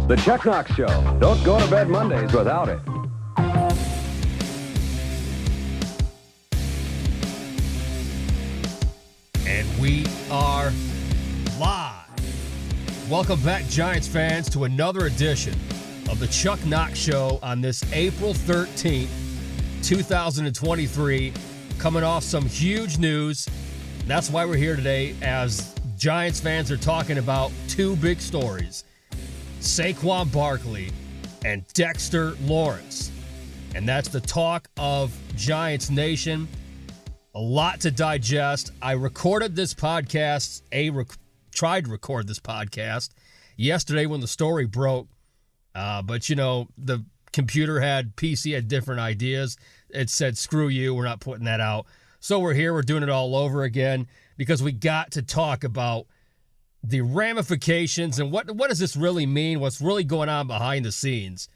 The Chuck Knoxx Show. Don't go to bed Mondays without it. And we are live. Welcome back, Giants fans, to another edition of the Chuck Knoxx Show on this April 13th, 2023. Coming off some huge news. That's why we're here today, as Giants fans are talking about two big stories: Saquon Barkley and Dexter Lawrence. And that's the talk of Giants Nation. A lot to digest. I recorded this podcast, tried to record this podcast yesterday when the story broke. But, you know, the PC had different ideas. It said, screw you, we're not putting that out. So we're here, we're doing it all over again because we got to talk about the ramifications and what does this really mean, what's really going on behind the scenes.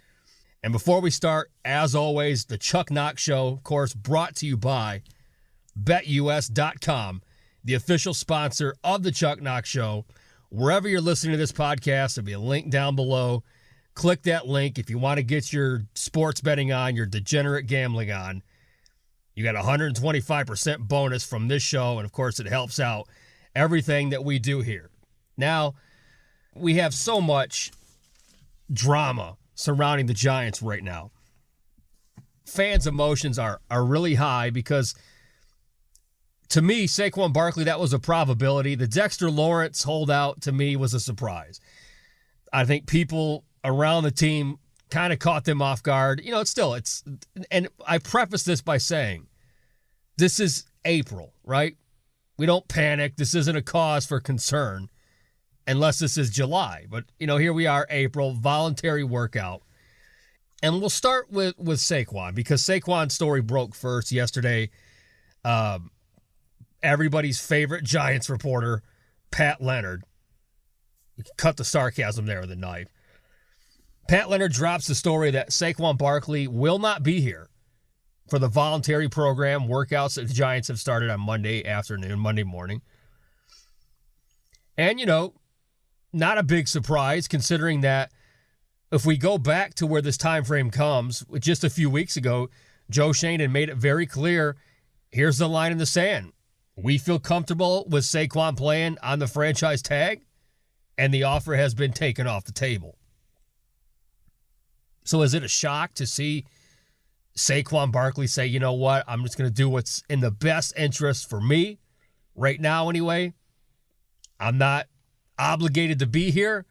And before we start, as always, the Chuck Knoxx Show, of course, brought to you by BetUS.com, the official sponsor of the Chuck Knoxx Show. Wherever you're listening to this podcast, there'll be a link down below. Click that link if you want to get your sports betting on, your degenerate gambling on. You got a 125% bonus from this show, and of course it helps out everything that we do here. Now, we have so much drama surrounding the Giants right now. Fans' emotions are really high because, to me, Saquon Barkley, that was a probability. The Dexter Lawrence holdout, to me, was a surprise. I think people around the team kind of caught them off guard. You know, and I preface this by saying, this is April, right? We don't panic. This isn't a cause for concern unless this is July. But, you know, here we are, April, voluntary workout. And we'll start with Saquon, because Saquon's story broke first yesterday. Everybody's favorite Giants reporter, Pat Leonard, cut the sarcasm there with a knife. Pat Leonard drops the story that Saquon Barkley will not be here for the voluntary program workouts that the Giants have started on Monday morning. And, you know, not a big surprise considering that if we go back to where this time frame comes, just a few weeks ago, Joe Schoen had made it very clear, here's the line in the sand. We feel comfortable with Saquon playing on the franchise tag, and the offer has been taken off the table. So is it a shock to see Saquon Barkley say, you know what, I'm just going to do what's in the best interest for me right now anyway? I'm not obligated to be here.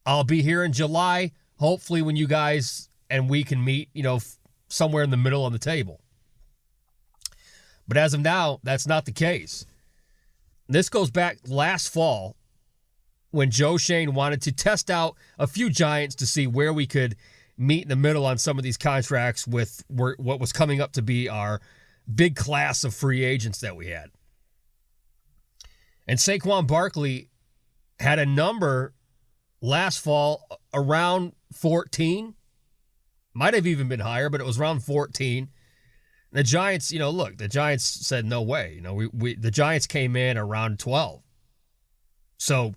I'll be here in July, hopefully when you guys and we can meet, you know, somewhere in the middle of the table. But as of now, that's not the case. This goes back last fall when Joe Schoen wanted to test out a few Giants to see where we could meet in the middle on some of these contracts with what was coming up to be our big class of free agents that we had. And Saquon Barkley had a number last fall around 14. Might have even been higher, but it was around 14. The Giants, you know, look, the Giants said no way. You know, the Giants came in around 12. So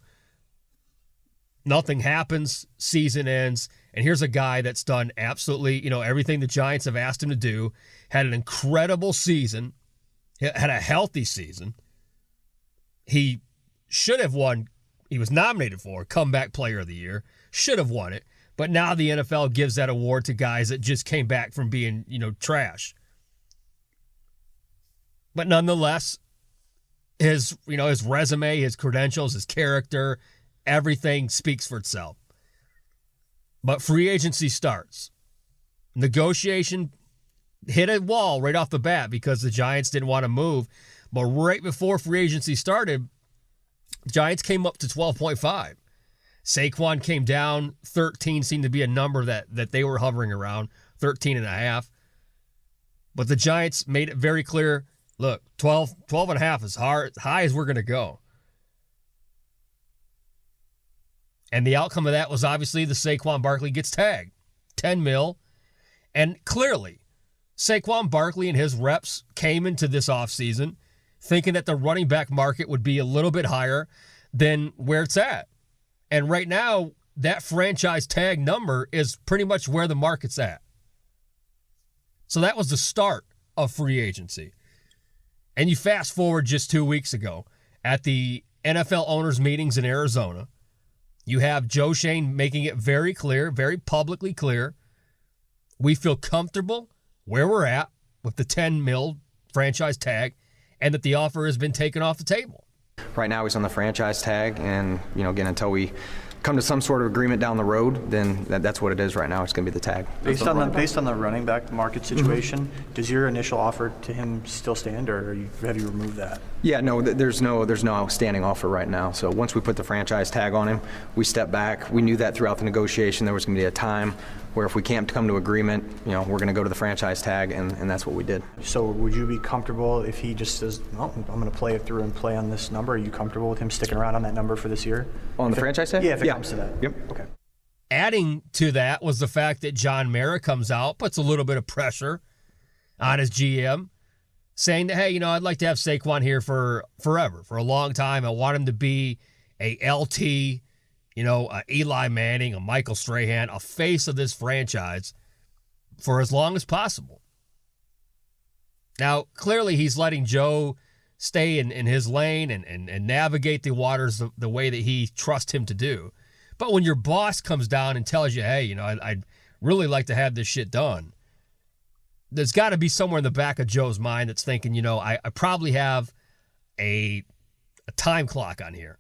nothing happens, season ends, and here's a guy that's done absolutely, you know, everything the Giants have asked him to do, had an incredible season, had a healthy season. He should have won, he was nominated for Comeback Player of the Year, should have won it, but now the NFL gives that award to guys that just came back from being, you know, trash. But nonetheless, his resume, his credentials, his character, everything speaks for itself. But free agency starts. Negotiation hit a wall right off the bat because the Giants didn't want to move. But right before free agency started, the Giants came up to 12.5. Saquon came down. 13 seemed to be a number that they were hovering around, 13.5. But the Giants made it very clear, look, 12.5 is high as we're going to go. And the outcome of that was obviously the Saquon Barkley gets tagged. $10 million. And clearly, Saquon Barkley and his reps came into this offseason thinking that the running back market would be a little bit higher than where it's at. And right now, that franchise tag number is pretty much where the market's at. So that was the start of free agency. And you fast forward just 2 weeks ago at the NFL owners meetings in Arizona, you have Joe Schoen making it very clear, very publicly clear, we feel comfortable where we're at with the $10 million franchise tag and that the offer has been taken off the table. Right now he's on the franchise tag, and again, until we come to some sort of agreement down the road, then that's what it is right now. It's going to be the tag. Based on the running back market situation, does your initial offer to him still stand, or have you removed that? Yeah, no, there's no outstanding offer right now. So once we put the franchise tag on him, we step back. We knew that throughout the negotiation there was going to be a time where if we can't come to agreement, we're going to go to the franchise tag, and that's what we did. So would you be comfortable if he just says, well, I'm going to play it through and play on this number? Are you comfortable with him sticking around on that number for this year? On the franchise tag? Yeah, if it comes to that. Yep. Okay. Adding to that was the fact that John Mara comes out, puts a little bit of pressure on his GM, saying that, hey, I'd like to have Saquon here for forever, for a long time. I want him to be a LT, a Eli Manning, a Michael Strahan, a face of this franchise for as long as possible. Now, clearly he's letting Joe stay in his lane and navigate the waters the way that he trusts him to do. But when your boss comes down and tells you, hey, I'd really like to have this shit done, there's got to be somewhere in the back of Joe's mind that's thinking, I probably have a time clock on here.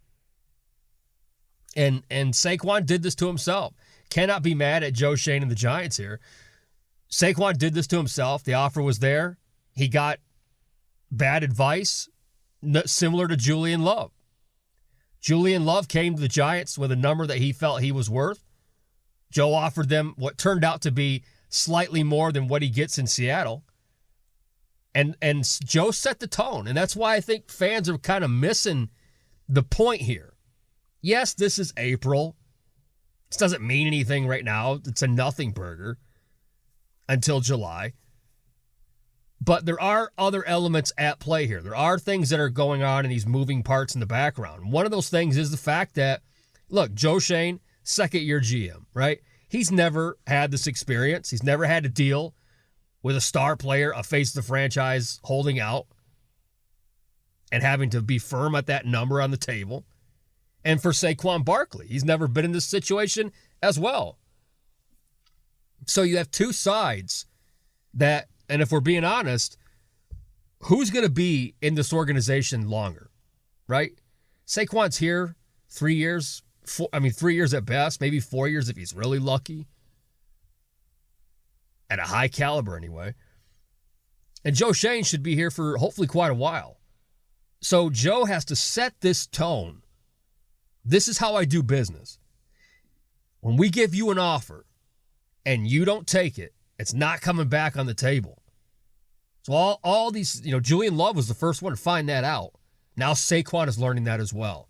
And Saquon did this to himself. Cannot be mad at Joe Schoen and the Giants here. Saquon did this to himself. The offer was there. He got bad advice, similar to Julian Love. Julian Love came to the Giants with a number that he felt he was worth. Joe offered them what turned out to be slightly more than what he gets in Seattle. And Joe set the tone. And that's why I think fans are kind of missing the point here. Yes, this is April. This doesn't mean anything right now. It's a nothing burger until July. But there are other elements at play here. There are things that are going on in these moving parts in the background. One of those things is the fact that, look, Joe Schoen, second-year GM, right? He's never had this experience. He's never had to deal with a star player, a face of the franchise, holding out and having to be firm at that number on the table. And for Saquon Barkley, he's never been in this situation as well. So you have two sides that, and if we're being honest, who's going to be in this organization longer, right? Saquon's here 3 years, 3 years at best, maybe 4 years if he's really lucky. At a high caliber anyway. And Joe Schoen should be here for hopefully quite a while. So Joe has to set this tone. This is how I do business. When we give you an offer and you don't take it, it's not coming back on the table. So all these, Julian Love was the first one to find that out. Now Saquon is learning that as well.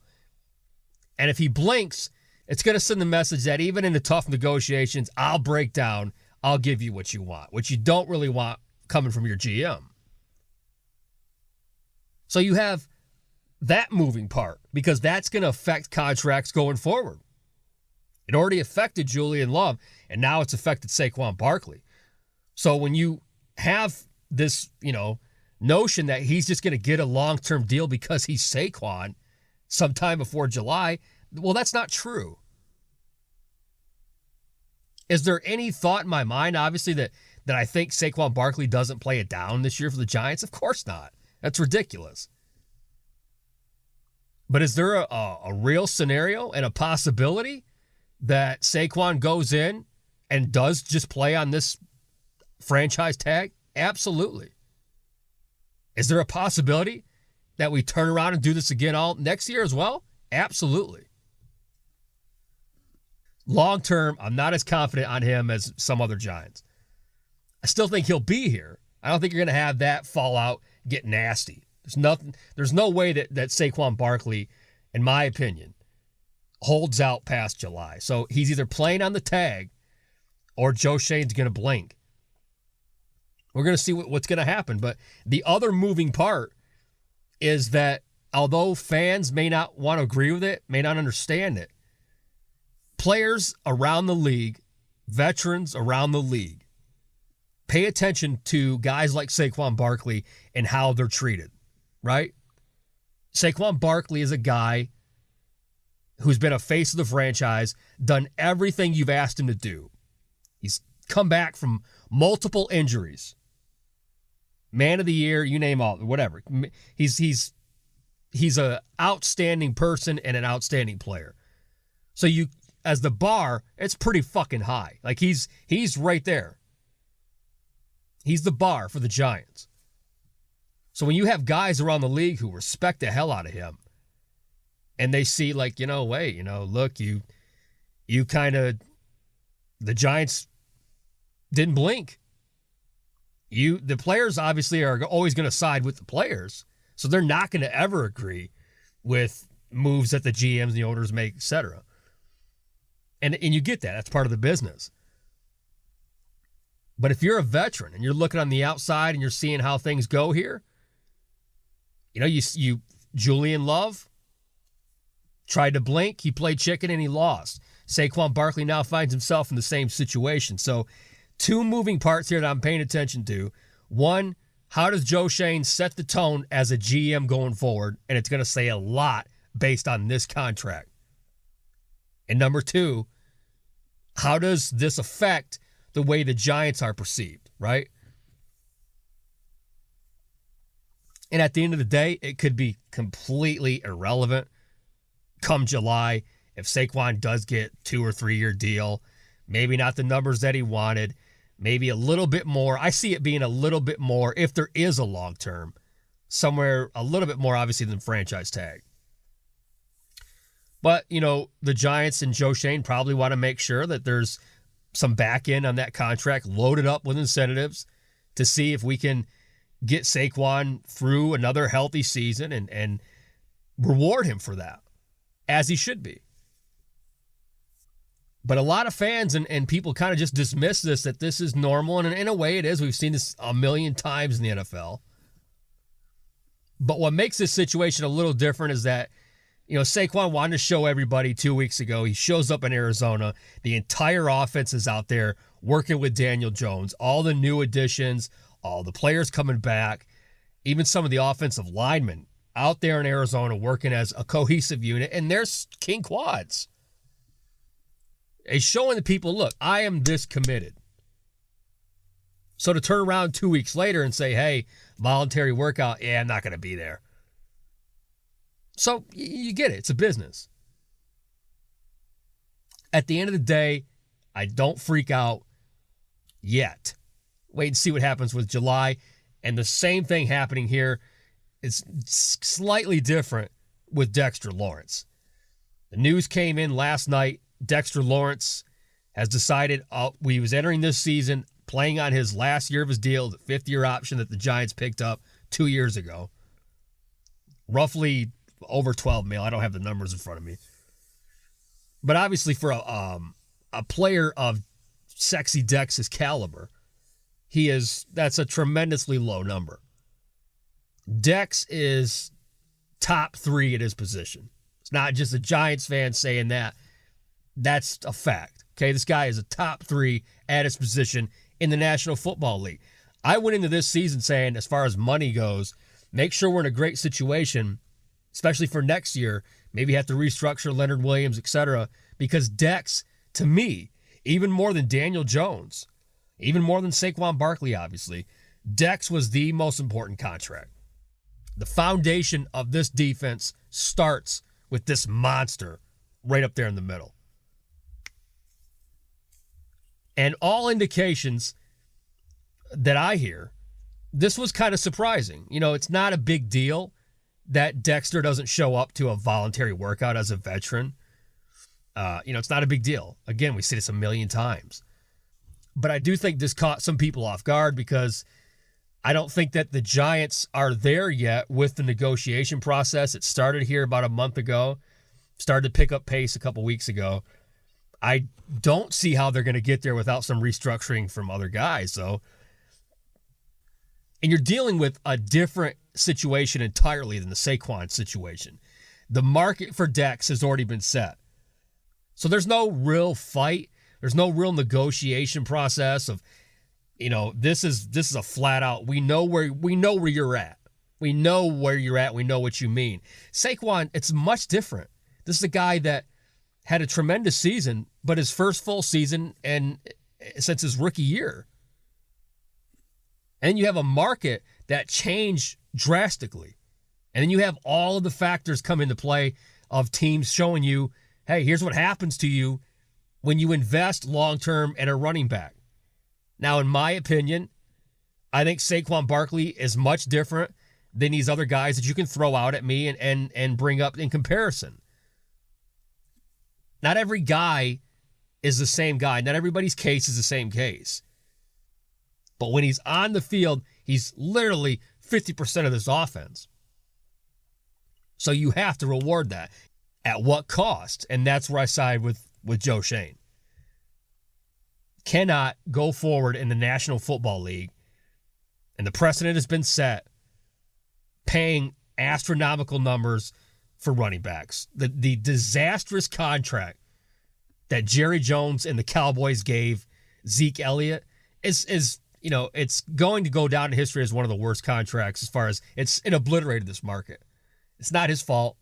And if he blinks, it's going to send the message that even in the tough negotiations, I'll break down, I'll give you what you want, which you don't really want coming from your GM. So you have that moving part because that's going to affect contracts going forward. It already affected Julian Love, and now it's affected Saquon Barkley. So when you have this, notion that he's just going to get a long-term deal because he's Saquon sometime before July, well, that's not true. Is there any thought in my mind, obviously, that I think Saquon Barkley doesn't play it down this year for the Giants? Of course not. That's ridiculous. But is there a real scenario and a possibility that Saquon goes in and does just play on this franchise tag? Absolutely. Is there a possibility that we turn around and do this again all next year as well? Absolutely. Long term, I'm not as confident on him as some other Giants. I still think he'll be here. I don't think you're going to have that fallout get nasty. There's no way that Saquon Barkley, in my opinion, holds out past July. So he's either playing on the tag or Joe Schoen's going to blink. We're going to see what's going to happen. But the other moving part is that although fans may not want to agree with it, may not understand it, players around the league, veterans around the league, pay attention to guys like Saquon Barkley and how they're treated, right? Saquon Barkley is a guy who's been a face of the franchise, done everything you've asked him to do. He's come back from multiple injuries. Man of the year, you name all, whatever. He's an outstanding person and an outstanding player. So you, as the bar, it's pretty fucking high. Like he's right there. He's the bar for the Giants. So when you have guys around the league who respect the hell out of him, and they see like, look, you kind of, the Giants didn't blink. The players obviously are always going to side with the players, so they're not going to ever agree with moves that the GMs and the owners make, etc. And you get that. That's part of the business. But if you're a veteran and you're looking on the outside and you're seeing how things go here, you Julian Love tried to blink, he played chicken and he lost. Saquon Barkley now finds himself in the same situation. So 2 moving parts here that I'm paying attention to. One, how does Joe Schoen set the tone as a GM going forward? And it's going to say a lot based on this contract. And number 2, how does this affect the way the Giants are perceived, right? And at the end of the day, it could be completely irrelevant come July if Saquon does get 2 or 3 year deal. Maybe not the numbers that he wanted. Maybe a little bit more. I see it being a little bit more if there is a long term. Somewhere a little bit more, obviously, than franchise tag. But, the Giants and Joe Schoen probably want to make sure that there's some back end on that contract loaded up with incentives to see if we can get Saquon through another healthy season and reward him for that, as he should be. But a lot of fans and people kind of just dismiss this, that this is normal, and in a way it is. We've seen this a million times in the NFL. But what makes this situation a little different is that, Saquon wanted to show everybody 2 weeks ago. He shows up in Arizona. The entire offense is out there working with Daniel Jones. All the new additions, all the players coming back, even some of the offensive linemen out there in Arizona working as a cohesive unit, and there's king quads. He's showing the people, look, I am this committed. So to turn around 2 weeks later and say, hey, voluntary workout, I'm not going to be there. So you get it. It's a business. At the end of the day, I don't freak out yet. Wait and see what happens with July. And the same thing happening here is slightly different with Dexter Lawrence. The news came in last night. Dexter Lawrence has decided he was entering this season playing on his last year of his deal, the 5th-year option that the Giants picked up 2 years ago. Roughly over $12 million. I don't have the numbers in front of me. But obviously for a player of Sexy Dex's caliber, that's a tremendously low number. Dex is top 3 at his position. It's not just a Giants fan saying that. That's a fact. Okay, this guy is a top 3 at his position in the National Football League. I went into this season saying, as far as money goes, make sure we're in a great situation, especially for next year. Maybe have to restructure Leonard Williams, etc. Because Dex, to me, even more than Daniel Jones, even more than Saquon Barkley, obviously, Dex was the most important contract. The foundation of this defense starts with this monster right up there in the middle. And all indications that I hear, this was kind of surprising. It's not a big deal that Dexter doesn't show up to a voluntary workout as a veteran. It's not a big deal. Again, we see this a million times. But I do think this caught some people off guard because I don't think that the Giants are there yet with the negotiation process. It started here about a month ago, started to pick up pace a couple weeks ago. I don't see how they're going to get there without some restructuring from other guys. And you're dealing with a different situation entirely than the Saquon situation. The market for Dex has already been set. So there's no real fight. There's no real negotiation process of, this is a flat out, we know where you're at. We know where you're at. We know what you mean. Saquon, it's much different. This is a guy that had a tremendous season, but his first full season and since his rookie year. And you have a market that changed drastically. And then you have all of the factors come into play of teams showing you, hey, here's what happens to you when you invest long-term in a running back. Now, in my opinion, I think Saquon Barkley is much different than these other guys that you can throw out at me and bring up in comparison. Not every guy is the same guy. Not everybody's case is the same case. But when he's on the field, he's literally 50% of this offense. So you have to reward that. At what cost? And that's where I side with Joe Schoen. Cannot go forward in the National Football League, and the precedent has been set, paying astronomical numbers for running backs. The disastrous contract that Jerry Jones and the Cowboys gave Zeke Elliott is it's going to go down in history as one of the worst contracts as far as it obliterated this market. It's not his fault.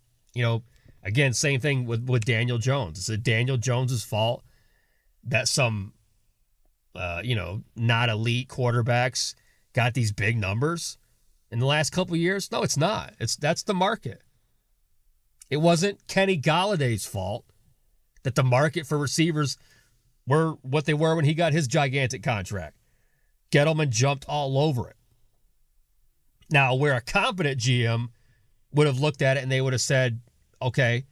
Again, same thing with Daniel Jones. It's Daniel Jones's fault that some, not elite quarterbacks got these big numbers in the last couple of years. No, it's not. That's the market. It wasn't Kenny Galladay's fault that the market for receivers were what they were when he got his gigantic contract. Gettleman jumped all over it. Now, where a competent GM would have looked at it and they would have said, okay,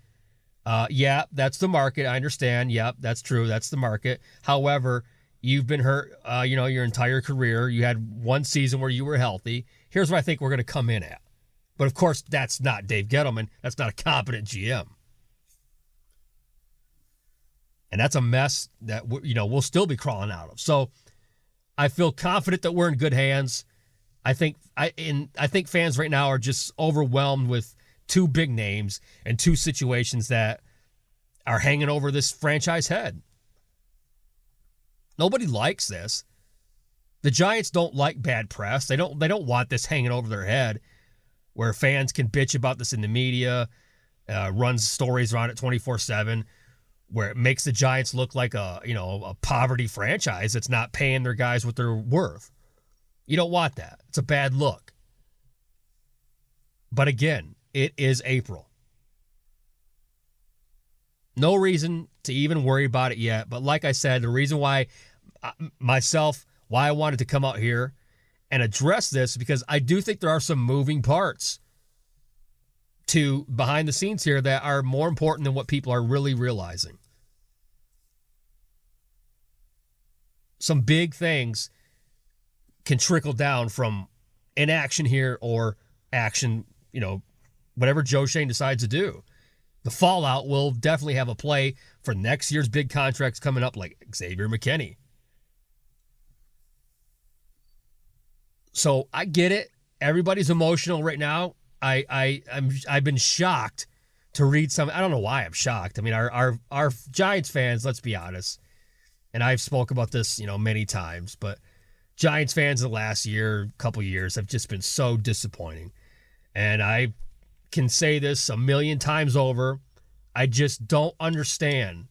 yeah, that's the market. I understand. Yep, that's true. That's the market. However, you've been hurt, your entire career. You had one season where you were healthy. Here's what I think we're going to come in at. But, of course, that's not Dave Gettleman. That's not a competent GM. And that's a mess that, we'll still be crawling out of. So I feel confident that we're in good hands. I think fans right now are just overwhelmed with two big names and two situations that are hanging over this franchise head. Nobody likes this. The Giants don't like bad press. They don't want this hanging over their head where fans can bitch about this in the media, runs stories around it 24/7, where it makes the Giants look like a poverty franchise that's not paying their guys what they're worth. You don't want that. It's a bad look. But again, it is April. No reason to even worry about it yet. But like I said, the reason why I wanted to come out here and address this is because I do think there are some moving parts to behind the scenes here that are more important than what people are really realizing. Some big things can trickle down from inaction here or action, whatever Joe Schoen decides to do. The fallout will definitely have a play for next year's big contracts coming up, like Xavier McKinney. So I get it. Everybody's emotional right now. I've been shocked to read some. I don't know why I'm shocked. I mean, our Giants fans, let's be honest, and I've spoke about this, many times, but Giants fans the last couple years have just been so disappointing. And I can say this 1,000,000 times over. I just don't understand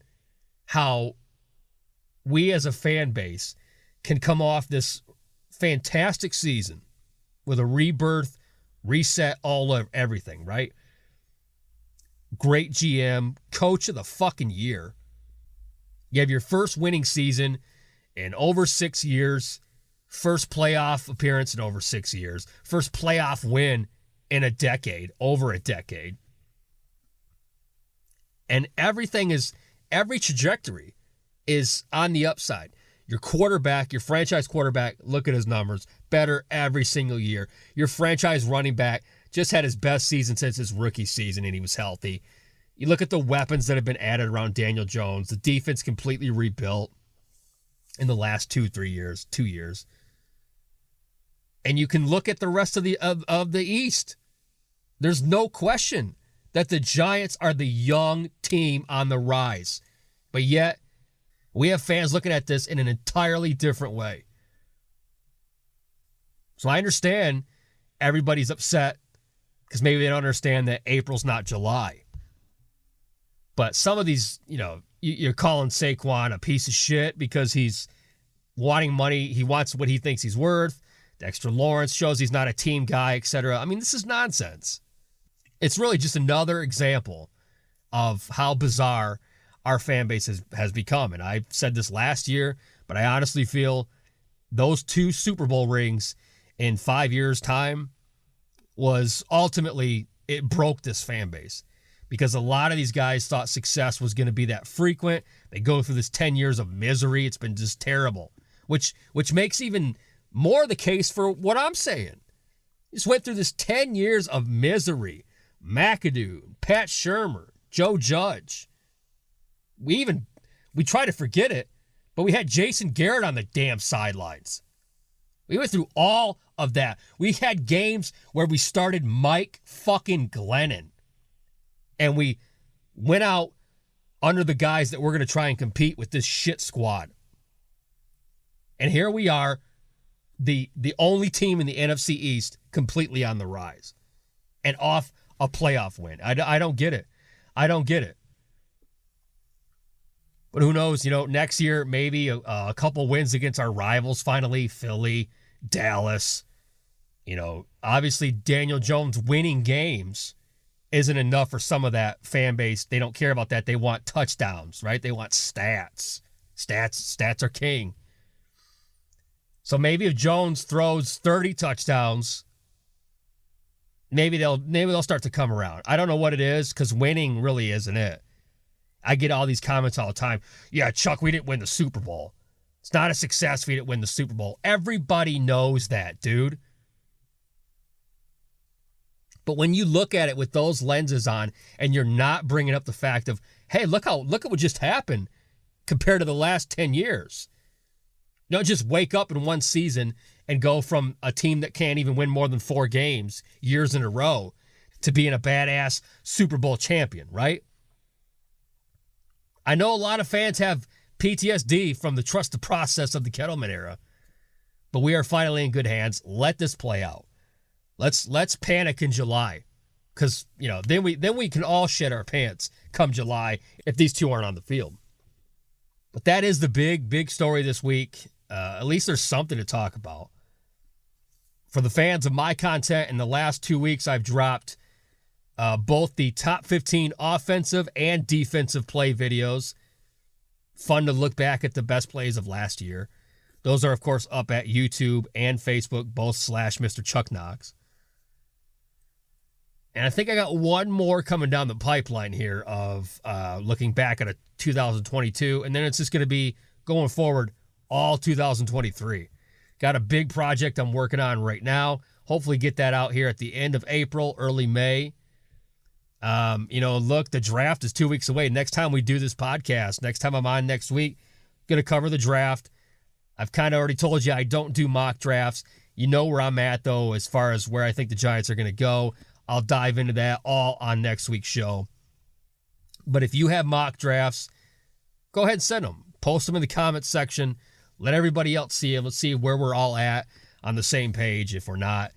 how we as a fan base can come off this fantastic season with a rebirth, reset, all of everything, right? Great GM, coach of the fucking year. You have your first winning season in over 6 years, first playoff appearance in over 6 years, first playoff win in over a decade. And every trajectory is on the upside. Your quarterback, your franchise quarterback, look at his numbers, better every single year. Your franchise running back just had his best season since his rookie season and he was healthy. You look at the weapons that have been added around Daniel Jones, the defense completely rebuilt in the last 2 years. And you can look at the rest of the East. There's no question that the Giants are the young team on the rise. But yet, we have fans looking at this in an entirely different way. So I understand everybody's upset because maybe they don't understand that April's not July. But some of these, you're calling Saquon a piece of shit because he's wanting money. He wants what he thinks he's worth. Dexter Lawrence shows he's not a team guy, etc. I mean, this is nonsense. It's really just another example of how bizarre our fan base has become. And I said this last year, but I honestly feel those 2 Super Bowl rings in 5 years' time was ultimately, it broke this fan base. Because a lot of these guys thought success was going to be that frequent. They go through this 10 years of misery. It's been just terrible. Which makes even more the case for what I'm saying. Just went through this 10 years of misery. McAdoo, Pat Shurmur, Joe Judge. We try to forget it, but we had Jason Garrett on the damn sidelines. We went through all of that. We had games where we started Mike fucking Glennon. And we went out under the guys that we're going to try and compete with this shit squad. And here we are, the only team in the NFC East completely on the rise. And off a playoff win. I don't get it. I don't get it. But who knows, next year, maybe a couple wins against our rivals finally, Philly, Dallas. Obviously Daniel Jones winning games isn't enough for some of that fan base. They don't care about that. They want touchdowns, right? They want stats. Stats are king. So maybe if Jones throws 30 touchdowns, maybe they'll start to come around. I don't know what it is because winning really isn't it. I get all these comments all the time. Yeah, Chuck, we didn't win the Super Bowl. It's not a success if we didn't win the Super Bowl. Everybody knows that, dude. But when you look at it with those lenses on and you're not bringing up the fact of, hey, look at what just happened compared to the last 10 years. Don't just wake up in one season and go from a team that can't even win more than 4 games years in a row to being a badass Super Bowl champion, right? I know a lot of fans have PTSD from the trust the process of the Kettleman era, but we are finally in good hands. Let this play out. Let's panic in July, because then we can all shit our pants come July if these 2 aren't on the field. But that is the big story this week. At least there's something to talk about. For the fans of my content, in the last 2 weeks, I've dropped both the top 15 offensive and defensive play videos. Fun to look back at the best plays of last year. Those are, of course, up at YouTube and Facebook, both / Mr. Chuck Knoxx. And I think I got one more coming down the pipeline here of looking back at a 2022, and then it's just going to be going forward all 2023. Got a big project I'm working on right now. Hopefully get that out here at the end of April, early May. Look, the draft is 2 weeks away. Next time we do this podcast, next time I'm on next week, going to cover the draft. I've kind of already told you I don't do mock drafts. You know where I'm at, though, as far as where I think the Giants are going to go. I'll dive into that all on next week's show. But if you have mock drafts, go ahead and send them. Post them in the comments section. Let everybody else see it. Let's see where we're all at on the same page if we're not.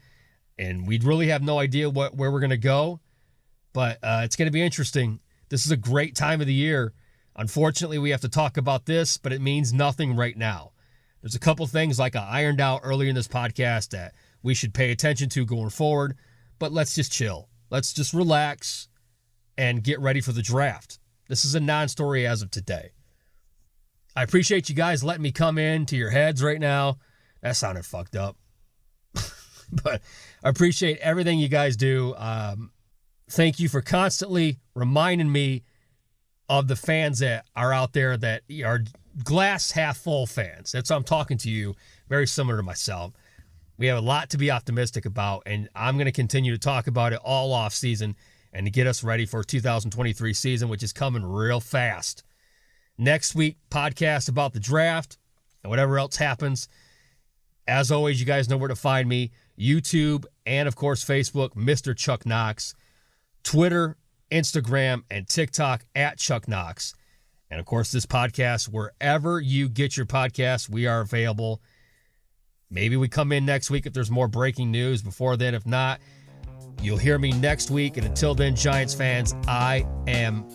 And we'd really have no idea where we're going to go. But it's going to be interesting. This is a great time of the year. Unfortunately, we have to talk about this, but it means nothing right now. There's a couple things like I ironed out earlier in this podcast that we should pay attention to going forward. But let's just chill. Let's just relax and get ready for the draft. This is a non-story as of today. I appreciate you guys letting me come into your heads right now. That sounded fucked up. But I appreciate everything you guys do. Thank you for constantly reminding me of the fans that are out there that are glass half full fans. That's why I'm talking to you, very similar to myself. We have a lot to be optimistic about, and I'm going to continue to talk about it all off season and to get us ready for 2023 season, which is coming real fast. Next week, podcast about the draft and whatever else happens As always, you guys know where to find me. YouTube and, of course, Facebook, Mr. Chuck Knoxx. Twitter, Instagram, and TikTok at Chuck Knoxx. And, of course, this podcast, wherever you get your podcasts, we are available. Maybe we come in next week if there's more breaking news. Before then, if not, you'll hear me next week. And until then, Giants fans, I am